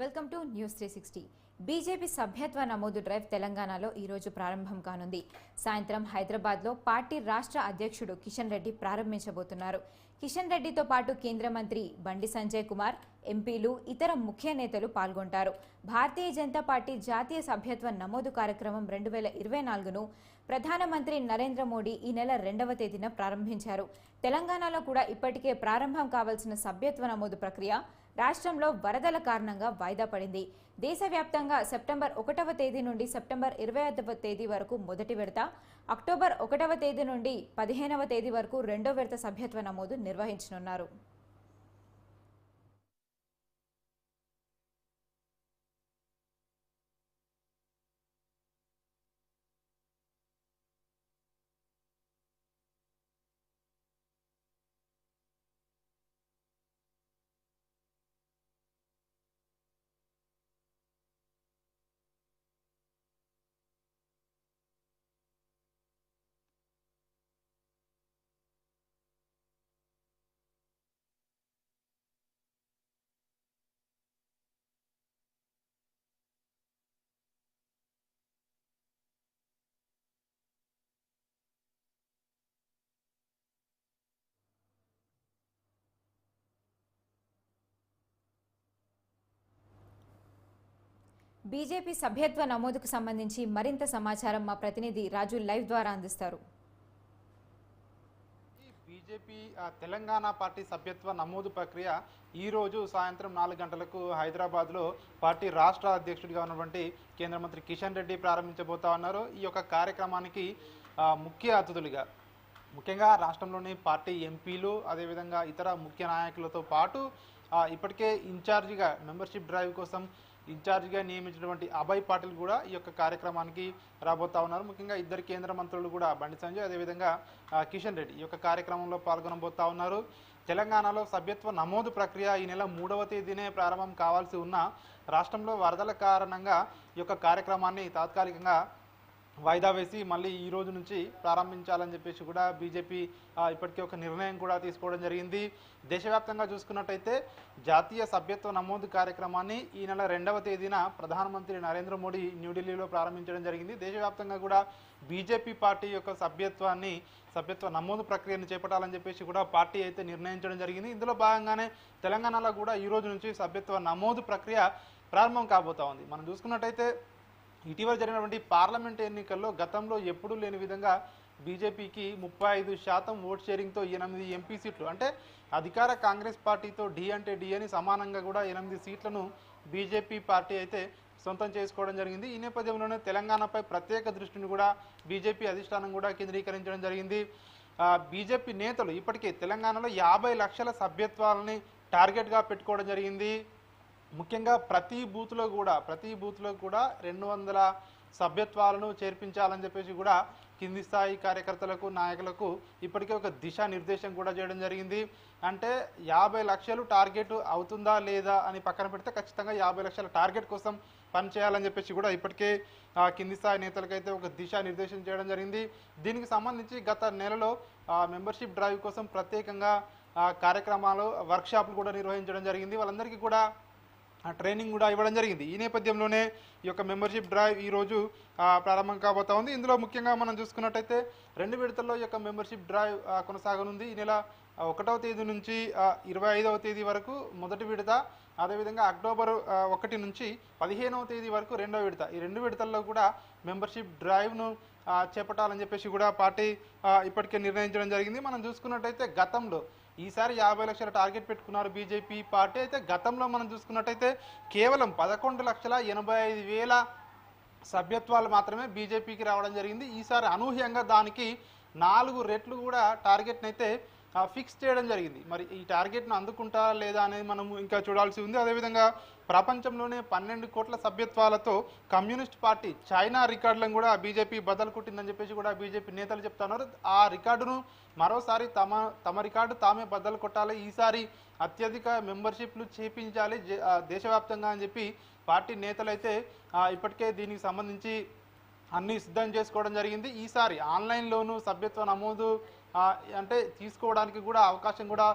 Welcome to news 360. BJP సభ్యత్వ నమోదు drive తెలంగాణలో ఈ రోజు ప్రారంభం కానుంది. సాయంత్రం హైదరాబాద్లో పార్టీ రాష్ట్ర అధ్యక్షుడు కిషన్ రెడ్డి ప్రారంభించబోతున్నారు. కిషన్ రెడ్డితో పాటు కేంద్ర మంత్రి బండి సంజయ్ కుమార్, ఎంపీలు, ఇతర ముఖ్య నేతలు పాల్గొంటారు. భారతీయ జనతా పార్టీ జాతీయ సభ్యత్వ నమోదు కార్యక్రమం 2024ను ప్రధానమంత్రి నరేంద్ర మోడీ ఈ నెల 2వ తేదీన ప్రారంభించారు. తెలంగాణలో కూడా ఇప్పటికే ప్రారంభం కావాల్సిన సభ్యత్వ నమోదు ప్రక్రియ రాష్ట్రంలో వరదల కారణంగా వాయిదా పడింది. దేశవ్యాప్తంగా సెప్టెంబర్ 1వ తేదీ నుండి సెప్టెంబర్ 25వ తేదీ వరకు మొదటి విడత, అక్టోబర్ 1వ తేదీ నుండి 15వ తేదీ వరకు రెండో విడత సభ్యత్వ నమోదు నిర్వహించనున్నారు. బీజేపీ సభ్యత్వ నమోదుకు సంబంధించి మరింత సమాచారం మా ప్రతినిధి రాజు లైవ్ ద్వారా అందిస్తారు. బీజేపీ తెలంగాణ పార్టీ సభ్యత్వ నమోదు ప్రక్రియ ఈ రోజు సాయంత్రం 4 గంటలకు హైదరాబాద్లో పార్టీ రాష్ట్ర అధ్యక్షుడిగా ఉన్నటువంటి కేంద్ర మంత్రి కిషన్ రెడ్డి ప్రారంభించబోతా ఉన్నారు. ఈ యొక్క కార్యక్రమానికి ముఖ్య అతిథులుగా ముఖ్యంగా రాష్ట్రంలోని పార్టీ ఎంపీలు, అదేవిధంగా ఇతర ముఖ్య నాయకులతో పాటు ఇప్పటికే ఇన్ఛార్జిగా మెంబర్షిప్ డ్రైవ్ కోసం ఇన్ఛార్జిగా నియమించినటువంటి అభయ్ పాటిల్ కూడా ఈ యొక్క కార్యక్రమానికి రాబోతా ఉన్నారు. ముఖ్యంగా ఇద్దరు కేంద్ర మంత్రులు కూడా బండి సంజయ్, అదేవిధంగా కిషన్ రెడ్డి ఈ యొక్క కార్యక్రమంలో పాల్గొనబోతా ఉన్నారు. తెలంగాణలో సభ్యత్వ నమోదు ప్రక్రియ ఈ నెల 3వ తేదీనే ప్రారంభం కావాల్సి ఉన్న రాష్ట్రంలో వరదల కారణంగా ఈ యొక్క కార్యక్రమాన్ని తాత్కాలికంగా వాయిదా వేసి మళ్ళీ ఈ రోజు నుంచి ప్రారంభించాలని చెప్పేసి కూడా బీజేపీ ఇప్పటికే ఒక నిర్ణయం కూడా తీసుకోవడం జరిగింది. దేశవ్యాప్తంగా చూసుకున్నట్టయితే జాతీయ సభ్యత్వ నమోదు కార్యక్రమాన్ని ఈ నెల 2వ తేదీన ప్రధానమంత్రి నరేంద్ర మోడీ న్యూఢిల్లీలో ప్రారంభించడం జరిగింది. దేశవ్యాప్తంగా కూడా బీజేపీ పార్టీ యొక్క సభ్యత్వ నమోదు ప్రక్రియను చేపట్టాలని చెప్పేసి కూడా పార్టీ అయితే నిర్ణయించడం జరిగింది. ఇందులో భాగంగానే తెలంగాణలో కూడా ఈ రోజు నుంచి సభ్యత్వ నమోదు ప్రక్రియ ప్రారంభం కాబోతా ఉంది. మనం చూసుకున్నట్టయితే ఇటీవల జరిగినటువంటి పార్లమెంట్ ఎన్నికల్లో గతంలో ఎప్పుడూ లేని విధంగా బీజేపీకి 35% ఓట్ షేరింగ్తో 8 ఎంపీ సీట్లు, అంటే అధికార కాంగ్రెస్ పార్టీతో డి అంటే డి అని సమానంగా కూడా 8 సీట్లను బీజేపీ పార్టీ అయితే సొంతం చేసుకోవడం జరిగింది. ఈ నేపథ్యంలోనే తెలంగాణపై ప్రత్యేక దృష్టిని కూడా బీజేపీ అధిష్టానం కూడా కేంద్రీకరించడం జరిగింది. బీజేపీ నేతలు ఇప్పటికే తెలంగాణలో 50 లక్షల సభ్యత్వాలని టార్గెట్గా పెట్టుకోవడం జరిగింది. ముఖ్యంగా ప్రతి బూత్లో కూడా 200 సభ్యత్వాలను చేర్పించాలని చెప్పేసి కూడా కింది స్థాయి కార్యకర్తలకు, నాయకులకు ఇప్పటికే ఒక దిశానిర్దేశం కూడా చేయడం జరిగింది. అంటే 50 లక్షలు టార్గెట్ అవుతుందా లేదా అని పక్కన పెడితే ఖచ్చితంగా 50 లక్షల టార్గెట్ కోసం పనిచేయాలని చెప్పేసి కూడా ఇప్పటికే కింది స్థాయి నేతలకైతే ఒక దిశానిర్దేశం చేయడం జరిగింది. దీనికి సంబంధించి గత నెలలో మెంబర్షిప్ డ్రైవ్ కోసం ప్రత్యేకంగా కార్యక్రమాలు, వర్క్షాపులు కూడా నిర్వహించడం జరిగింది. వాళ్ళందరికీ కూడా ట్రైనింగ్ కూడా ఇవ్వడం జరిగింది. ఈ నేపథ్యంలోనే ఈ యొక్క మెంబర్షిప్ డ్రైవ్ ఈరోజు ప్రారంభం కాబోతా ఉంది. ఇందులో ముఖ్యంగా మనం చూసుకున్నట్టయితే 2 విడతల్లో ఈ యొక్క మెంబర్షిప్ డ్రైవ్ కొనసాగనుంది. ఈ నెల 1వ తేదీ నుంచి 25వ తేదీ వరకు మొదటి విడత, అదేవిధంగా అక్టోబర్ 1 నుంచి 15వ తేదీ వరకు రెండో విడత. ఈ 2 విడతల్లో కూడా మెంబర్షిప్ డ్రైవ్ను చేపట్టాలని చెప్పేసి కూడా పార్టీ ఇప్పటికే నిర్ణయించడం జరిగింది. మనం చూసుకున్నట్టయితే గతంలో ఈసారి 50 లక్షల టార్గెట్ పెట్టుకున్నారు బీజేపీ పార్టీ. అయితే గతంలో మనం చూసుకున్నట్టయితే కేవలం 11,85,000 సభ్యత్వాలు మాత్రమే బీజేపీకి రావడం జరిగింది. ఈసారి అనూహ్యంగా దానికి 4 రెట్లు కూడా టార్గెట్ని అయితే ఫిక్స్ చేయడం జరిగింది. మరి ఈ టార్గెట్ను అందుకుంటారా లేదా అనేది మనం ఇంకా చూడాల్సి ఉంది. అదేవిధంగా ప్రపంచంలోనే 12 కోట్ల సభ్యత్వాలతో కమ్యూనిస్ట్ పార్టీ చైనా రికార్డులను కూడా బీజేపీ బదలు కొట్టిందని చెప్పేసి కూడా బీజేపీ నేతలు చెప్తున్నారు. ఆ రికార్డును మరోసారి తమ రికార్డు తామే బద్దలు కొట్టాలి, ఈసారి అత్యధిక మెంబర్షిప్లు చేపించాలి దేశవ్యాప్తంగా అని చెప్పి పార్టీ నేతలైతే ఇప్పటికే దీనికి సంబంధించి అన్నీ సిద్ధం చేసుకోవడం జరిగింది. ఈసారి ఆన్లైన్లోనూ సభ్యత్వ నమోదు అంటే తీసుకోవడానికి కూడా అవకాశం కూడా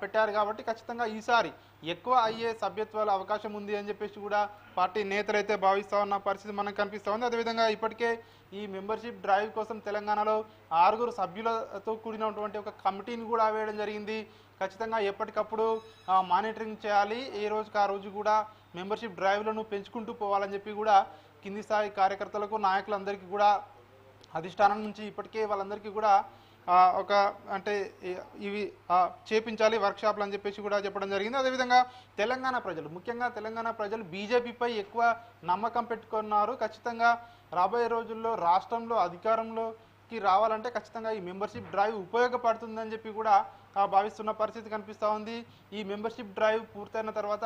పెట్టారు కాబట్టి ఖచ్చితంగా ఈసారి ఎక్కువ అయ్యే సభ్యత్వాల అవకాశం ఉంది అని చెప్పేసి కూడా పార్టీ నేతలు అయితే భావిస్తూ ఉన్న పరిస్థితి మనకు కనిపిస్తూ ఉంది. అదేవిధంగా ఇప్పటికే ఈ మెంబర్షిప్ డ్రైవ్ కోసం తెలంగాణలో 6 సభ్యులతో కూడినటువంటి ఒక కమిటీని కూడా వేయడం జరిగింది. ఖచ్చితంగా ఎప్పటికప్పుడు మానిటరింగ్ చేయాలి, ఏ రోజుకి ఆ రోజు కూడా మెంబర్షిప్ డ్రైవ్లను పెంచుకుంటూ పోవాలని చెప్పి కూడా కింది స్థాయి కార్యకర్తలకు నాయకులందరికీ కూడా అధిష్టానం నుంచి ఇప్పటికే వాళ్ళందరికీ కూడా ఒక అంటే ఇవి చేపించాలి వర్క్షాప్లు అని చెప్పేసి కూడా చెప్పడం జరిగింది. అదేవిధంగా తెలంగాణ ప్రజలు, ముఖ్యంగా తెలంగాణ ప్రజలు బీజేపీపై ఎక్కువ నమ్మకం పెట్టుకున్నారు. ఖచ్చితంగా రాబోయే రోజుల్లో రాష్ట్రంలో అధికారంలోకి రావాలంటే ఖచ్చితంగా ఈ మెంబర్షిప్ డ్రైవ్ ఉపయోగపడుతుందని చెప్పి కూడా భావిస్తున్న పరిస్థితి కనిపిస్తూ ఉంది. ఈ మెంబర్షిప్ డ్రైవ్ పూర్తయిన తర్వాత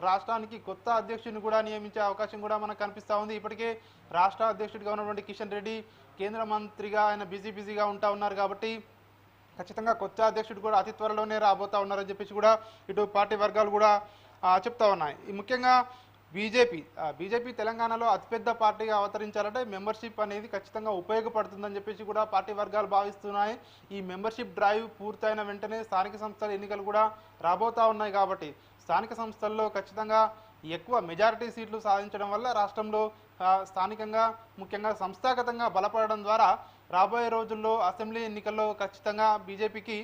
రాష్ట్రానికి కొత్త అధ్యక్షుడిని కూడా నియమించే అవకాశం కూడా మనకు కనిపిస్తూ ఉంది. ఇప్పటికే రాష్ట్ర అధ్యక్షుడిగా ఉన్నటువంటి కిషన్ రెడ్డి కేంద్ర మంత్రిగా ఆయన బిజీగా ఉంటా ఉన్నారు కాబట్టి ఖచ్చితంగా కొత్త అధ్యక్షుడు కూడా అతి త్వరలోనే రాబోతా ఉన్నారని చెప్పేసి కూడా ఇటు పార్టీ వర్గాలు కూడా చెప్తా ఉన్నాయి. ముఖ్యంగా బీజేపీ తెలంగాణలో అతిపెద్ద పార్టీగా అవతరించాలంటే మెంబర్షిప్ అనేది ఖచ్చితంగా ఉపయోగపడుతుందని చెప్పేసి కూడా పార్టీ వర్గాలు భావిస్తున్నాయి. ఈ మెంబర్షిప్ డ్రైవ్ పూర్తయిన వెంటనే స్థానిక సంస్థల ఎన్నికలు కూడా రాబోతా ఉన్నాయి కాబట్టి స్థానిక సంస్థల్లో ఖచ్చితంగా ఎక్కువ మెజారిటీ సీట్లు సాధించడం వల్ల రాష్ట్రంలో స్థానికంగా ముఖ్యంగా సంస్థాగతంగా బలపడడం ద్వారా రాబోయే రోజుల్లో అసెంబ్లీ ఎన్నికల్లో ఖచ్చితంగా బీజేపీకి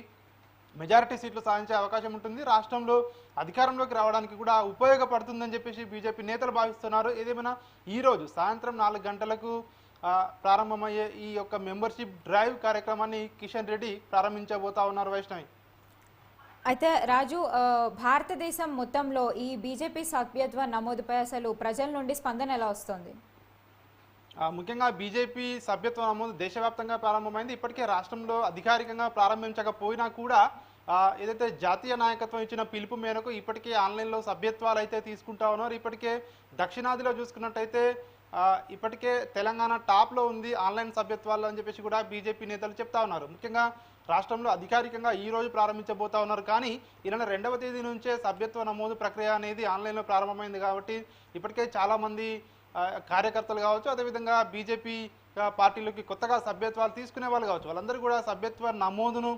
మెజారిటీ సీట్లు సాధించే అవకాశం ఉంటుంది. రాష్ట్రంలో అధికారంలోకి రావడానికి కూడా ఉపయోగపడుతుందని చెప్పేసి బీజేపీ నేతలు భావిస్తున్నారు. ఏదేమైనా ఈరోజు సాయంత్రం 4 గంటలకు ప్రారంభమయ్యే ఈ యొక్క మెంబర్షిప్ డ్రైవ్ కార్యక్రమాన్ని కిషన్ రెడ్డి ప్రారంభించబోతా ఉన్నారు. వైష్ణవి, అయితే రాజు, భారతదేశం మొత్తంలో ఈ బీజేపీ సభ్యత్వ నమోదుపై అసలు ప్రజల నుండి స్పందన ఎలా వస్తుంది? ముఖ్యంగా బీజేపీ సభ్యత్వ నమోదు దేశవ్యాప్తంగా ప్రారంభమైంది. ఇప్పటికే రాష్ట్రంలో అధికారికంగా ప్రారంభించకపోయినా కూడా ఏదైతే జాతీయ నాయకత్వం ఇచ్చిన పిలుపు మేరకు ఇప్పటికే ఆన్లైన్లో సభ్యత్వాలు అయితే తీసుకుంటా ఉన్నారు. ఇప్పటికే దక్షిణాదిలో చూసుకున్నట్టయితే ఇప్పటికే తెలంగాణ టాప్లో ఉంది ఆన్లైన్ సభ్యత్వాలు అని చెప్పేసి కూడా బీజేపీ నేతలు చెప్తా ఉన్నారు. ముఖ్యంగా రాష్ట్రంలో అధికారికంగా ఈ రోజు ప్రారంభించబోతా ఉన్నారు. కానీ ఈ నెల 2వ తేదీ నుంచే సభ్యత్వ నమోదు ప్రక్రియ అనేది ఆన్లైన్లో ప్రారంభమైంది కాబట్టి ఇప్పటికే చాలామంది కార్యకర్తలు కావచ్చు, అదేవిధంగా బీజేపీ పార్టీలోకి కొత్తగా సభ్యత్వాలు తీసుకునే వాళ్ళు కావచ్చు, వాళ్ళందరూ కూడా సభ్యత్వ నమోదును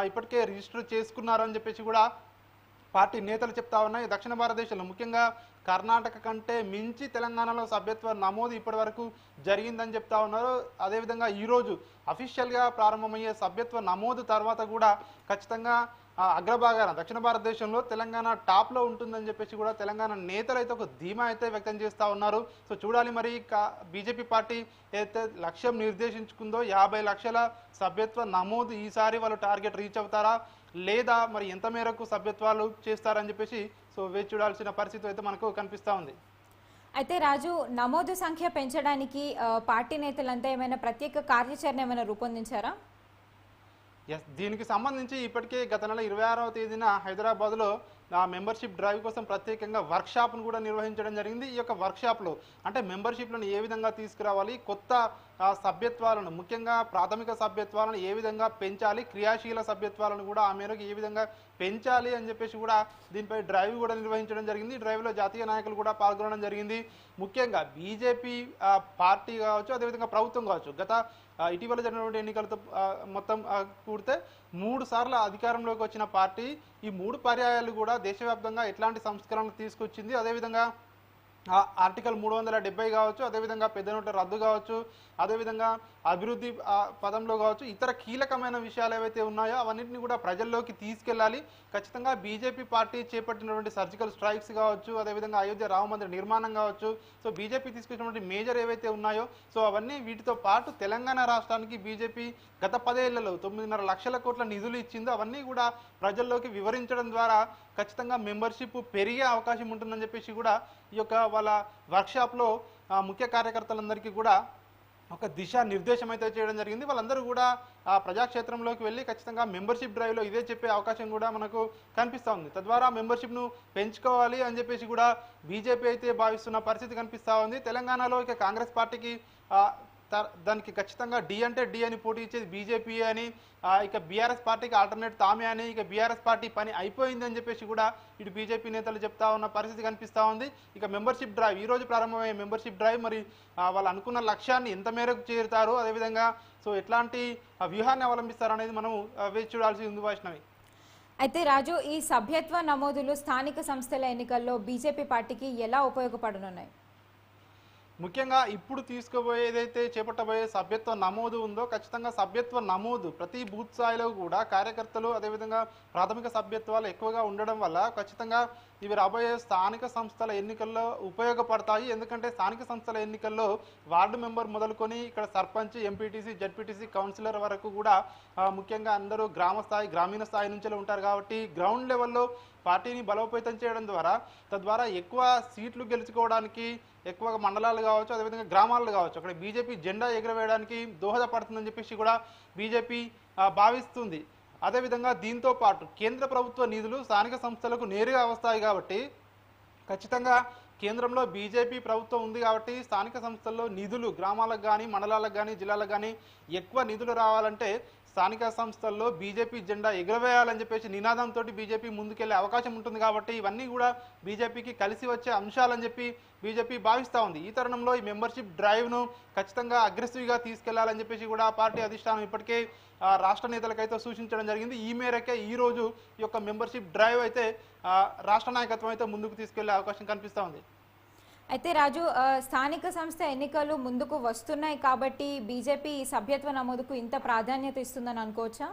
ఇప్పటికే రిజిస్టర్ చేసుకున్నారని చెప్పేసి కూడా పార్టీ నేతలు చెప్తా ఉన్నాయి. దక్షిణ భారతదేశంలో ముఖ్యంగా కర్ణాటక కంటే మించి తెలంగాణలో సభ్యత్వ నమోదు ఇప్పటి వరకు జరిగిందని చెప్తా ఉన్నారు. అదేవిధంగా ఈరోజు అఫీషియల్గా ప్రారంభమయ్యే సభ్యత్వ నమోదు తర్వాత కూడా ఖచ్చితంగా అగ్రభాగాన దక్షిణ భారతదేశంలో తెలంగాణ టాప్లో ఉంటుందని చెప్పేసి కూడా తెలంగాణ నేతలు అయితే ఒక ధీమా అయితే వ్యక్తం చేస్తూ ఉన్నారు. సో చూడాలి మరి బీజేపీ పార్టీ ఏదైతే లక్ష్యం నిర్దేశించుకుందో 50 లక్షల సభ్యత్వ నమోదు ఈసారి వాళ్ళు టార్గెట్ రీచ్ అవుతారా లేదా మరి ఎంత మేరకు సభ్యత్వాలు చేస్తారని చెప్పేసి సో వేచి చూడాల్సిన పరిస్థితి అయితే మనకు కనిపిస్తూ ఉంది. అయితే రాజు, నమోదు సంఖ్య పెంచడానికి పార్టీ నేతలంతా ఏమైనా ప్రత్యేక కార్యాచరణ ఏమైనా రూపొందించారా? దీనికి సంబంధించి ఇప్పటికే గత నెల 26వ తేదీన హైదరాబాద్లో మెంబర్షిప్ డ్రైవ్ కోసం ప్రత్యేకంగా వర్క్షాప్ను కూడా నిర్వహించడం జరిగింది. ఈ యొక్క వర్క్షాప్లో అంటే మెంబర్షిప్లను ఏ విధంగా తీసుకురావాలి, కొత్త సభ్యత్వాలను ముఖ్యంగా ప్రాథమిక సభ్యత్వాలను ఏ విధంగా పెంచాలి, క్రియాశీల సభ్యత్వాలను కూడా ఆ మేరకు ఏ విధంగా పెంచాలి అని చెప్పేసి కూడా దీనిపై డ్రైవ్ కూడా నిర్వహించడం జరిగింది. డ్రైవ్లో జాతీయ నాయకులు కూడా పాల్గొనడం జరిగింది. ముఖ్యంగా బీజేపీ పార్టీ కావచ్చు, అదేవిధంగా ప్రభుత్వం కావచ్చు, గత ఇటీవల జరిగినటువంటి ఎన్నికలతో మొత్తం కూడితే 3 సార్లు అధికారంలోకి వచ్చిన పార్టీ ఈ 3 పర్యాయాలు కూడా దేశవ్యాప్తంగా ఎట్లాంటి సంస్కరణలు తీసుకొచ్చింది, అదేవిధంగా ఆర్టికల్ 370 కావచ్చు, అదేవిధంగా పెద్ద నోట్ల రద్దు కావచ్చు, అదేవిధంగా అభివృద్ధి పదంలో కావచ్చు, ఇతర కీలకమైన విషయాలు ఏవైతే ఉన్నాయో అవన్నింటినీ కూడా ప్రజల్లోకి తీసుకెళ్ళాలి. ఖచ్చితంగా బీజేపీ పార్టీ చేపట్టినటువంటి సర్జికల్ స్ట్రైక్స్ కావచ్చు, అదేవిధంగా అయోధ్య రామ మందిర నిర్మాణం కావచ్చు, సో బీజేపీ తీసుకొచ్చినటువంటి మేజర్ ఏవైతే ఉన్నాయో సో అవన్నీ వీటితో పాటు తెలంగాణ రాష్ట్రానికి బీజేపీ గత 10 ఏళ్లలో 9.5 లక్షల కోట్ల నిధులు ఇచ్చిందో అవన్నీ కూడా ప్రజల్లోకి వివరించడం ద్వారా ఖచ్చితంగా మెంబర్షిప్ పెరిగే అవకాశం ఉంటుందని చెప్పేసి కూడా ఈ యొక్క వాళ్ళ వర్క్షాప్లో ముఖ్య కార్యకర్తలందరికీ కూడా ఒక దిశా నిర్దేశం అయితే చేయడం జరిగింది. వాళ్ళందరూ కూడా ప్రజాక్షేత్రంలోకి వెళ్ళి ఖచ్చితంగా మెంబర్షిప్ డ్రైవ్లో ఇదే చెప్పే అవకాశం కూడా మనకు కనిపిస్తూ ఉంది. తద్వారా మెంబర్షిప్ను పెంచుకోవాలి అని చెప్పేసి కూడా బీజేపీ అయితే భావిస్తున్న పరిస్థితి కనిపిస్తూ ఉంది. తెలంగాణలో ఇక కాంగ్రెస్ పార్టీకి దానికి ఖచ్చితంగా డి అంటే డి అని పోటీ ఇచ్చేది బీజేపీ అని, ఇక బీఆర్ఎస్ పార్టీకి ఆల్టర్నేట్ తామే అని, ఇక బీఆర్ఎస్ పార్టీ పని అయిపోయింది అని చెప్పేసి కూడా ఇటు బీజేపీ నేతలు చెప్తా ఉన్న పరిస్థితి కనిపిస్తూ ఉంది. ఇక మెంబర్షిప్ డ్రైవ్ ఈరోజు ప్రారంభమయ్యే మెంబర్షిప్ డ్రైవ్ మరి వాళ్ళు అనుకున్న లక్ష్యాన్ని ఎంత మేరకు చేరుతారు, అదేవిధంగా సో ఎట్లాంటి వ్యూహాన్ని అవలంబిస్తారు అనేది మనం వేచి చూడాల్సి ఉంది. వైష్ణవి, అయితే రాజు, ఈ సభ్యత్వ నమోదులు స్థానిక సంస్థల ఎన్నికల్లో బీజేపీ పార్టీకి ఎలా ఉపయోగపడనున్నాయి? ముఖ్యంగా ఇప్పుడు తీసుకోబోయేదైతే చేపట్టబోయే సభ్యత్వ నమోదు ఉందో ఖచ్చితంగా సభ్యత్వ నమోదు ప్రతి బూత్ స్థాయిలో కూడా కార్యకర్తలు అదేవిధంగా ప్రాథమిక సభ్యత్వాలు ఎక్కువగా ఉండడం వల్ల ఖచ్చితంగా ఇవి రాబోయే స్థానిక సంస్థల ఎన్నికల్లో ఉపయోగపడతాయి. ఎందుకంటే స్థానిక సంస్థల ఎన్నికల్లో వార్డు మెంబర్ మొదలుకొని ఇక్కడ సర్పంచ్, ఎంపీటీసీ, జడ్పీటీసీ, కౌన్సిలర్ వరకు కూడా ముఖ్యంగా అందరూ గ్రామీణ స్థాయి నుంచే ఉంటారు కాబట్టి గ్రౌండ్ లెవెల్లో పార్టీని బలోపేతం చేయడం ద్వారా తద్వారా ఎక్కువ సీట్లు గెలుచుకోవడానికి ఎక్కువ మండలాలు కావచ్చు, అదేవిధంగా గ్రామాలు కావచ్చు, అక్కడ బీజేపీ జెండా ఎగురవేయడానికి దోహదపడుతుందని చెప్పేసి కూడా బీజేపీ భావిస్తుంది. అదేవిధంగా దీంతో పాటు కేంద్ర ప్రభుత్వ నిధులు స్థానిక సంస్థలకు నేరుగా వస్తాయి కాబట్టి ఖచ్చితంగా కేంద్రంలో బీజేపీ ప్రభుత్వం ఉంది కాబట్టి స్థానిక సంస్థల్లో నిధులు గ్రామాలకు కానీ, మండలాలకు కానీ, జిల్లాలకు కానీ ఎక్కువ నిధులు రావాలంటే స్థానిక సంస్థల్లో బీజేపీ జెండా ఎగురవేయాలని చెప్పేసి నినాదంతో బీజేపీ ముందుకెళ్లే అవకాశం ఉంటుంది కాబట్టి ఇవన్నీ కూడా బీజేపీకి కలిసి వచ్చే అంశాలని చెప్పి బీజేపీ భావిస్తూ ఉంది. ఈ తరుణంలో ఈ మెంబర్షిప్ డ్రైవ్ను ఖచ్చితంగా అగ్రెసివ్గా తీసుకెళ్లాలని చెప్పేసి కూడా పార్టీ అధిష్టానం ఇప్పటికే రాష్ట్ర నేతలకైతే సూచించడం జరిగింది. ఈ మేరకే ఈరోజు ఈ యొక్క మెంబర్షిప్ డ్రైవ్ అయితే రాష్ట్ర నాయకత్వం అయితే ముందుకు తీసుకెళ్లే అవకాశం కనిపిస్తూ ఉంది. అయితే రాజు, స్థానిక సంస్థ ఎన్నికలు ముందుకు వస్తున్నాయి కాబట్టి బీజేపీ సభ్యత్వ నమోదుకు ఇంత ప్రాధాన్యత ఇస్తుందని అనుకోవచ్చా?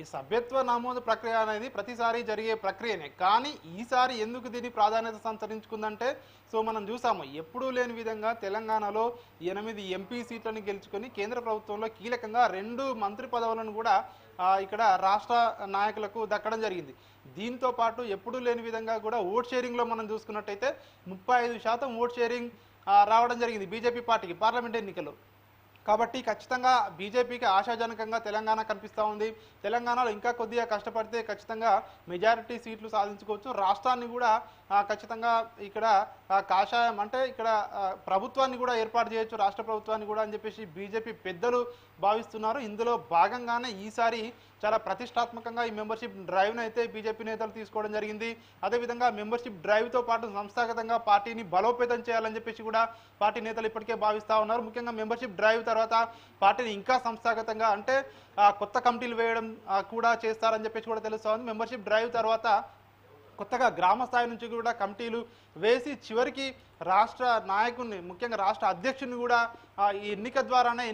ఈ సభ్యత్వ నమోదు ప్రక్రియ అనేది ప్రతిసారి జరిగే ప్రక్రియనే, కానీ ఈసారి ఎందుకు దీని ప్రాధాన్యత సంతరించుకుందంటే మనం చూసాము ఎప్పుడూ లేని విధంగా తెలంగాణలో 8 ఎంపీ సీట్లను గెలుచుకొని కేంద్ర ప్రభుత్వంలో కీలకంగా 2 మంత్రి పదవులను కూడా ఇక్కడ రాష్ట్ర నాయకులకు దక్కడం జరిగింది. దీంతో పాటు ఎప్పుడూ లేని విధంగా కూడా ఓట్ షేరింగ్లో మనం చూసుకున్నట్టయితే 35% ఓట్ షేరింగ్ రావడం జరిగింది బీజేపీ పార్టీకి పార్లమెంట్ ఎన్నికల్లో. కాబట్టి ఖచ్చితంగా బీజేపీకి ఆశాజనకంగా తెలంగాణ కనిపిస్తూ ఉంది. తెలంగాణలో ఇంకా కొద్దిగా కష్టపడితే ఖచ్చితంగా మెజారిటీ సీట్లు సాధించుకోవచ్చు. రాష్ట్రాన్ని కూడా ఖచ్చితంగా ఇక్కడ కాషాయం అంటే ఇక్కడ ప్రభుత్వాన్ని కూడా ఏర్పాటు చేయొచ్చు, రాష్ట్ర ప్రభుత్వాన్ని కూడా అని చెప్పేసి బీజేపీ పెద్దలు భావిస్తున్నారు. ఇందులో భాగంగానే ఈసారి చాలా ప్రతిష్టాత్మకంగా ఈ మెంబర్షిప్ డ్రైవ్ను అయితే బీజేపీ నేతలు తీసుకోవడం జరిగింది. అదేవిధంగా మెంబర్షిప్ డ్రైవ్తో పాటు సంస్థాగతంగా పార్టీని బలోపేతం చేయాలని చెప్పేసి కూడా పార్టీ నేతలు ఇప్పటికే భావిస్తూ ఉన్నారు. ముఖ్యంగా మెంబర్షిప్ డ్రైవ్ తర్వాత పార్టీని ఇంకా సంస్థాగతంగా అంటే కొత్త కమిటీలు వేయడం కూడా చేస్తారని చెప్పేసి కూడా తెలుస్తూ ఉంది. మెంబర్షిప్ డ్రైవ్ తర్వాత కొత్తగా గ్రామ స్థాయి నుంచి కూడా కమిటీలు వేసి చివరికి రాష్ట్ర నాయకుడిని ముఖ్యంగా రాష్ట్ర అధ్యక్షుడిని కూడా ఈ ఎన్నిక ద్వారానే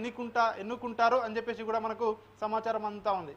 ఎన్నుకుంటారు అని చెప్పేసి కూడా మనకు సమాచారం అంతా ఉంది.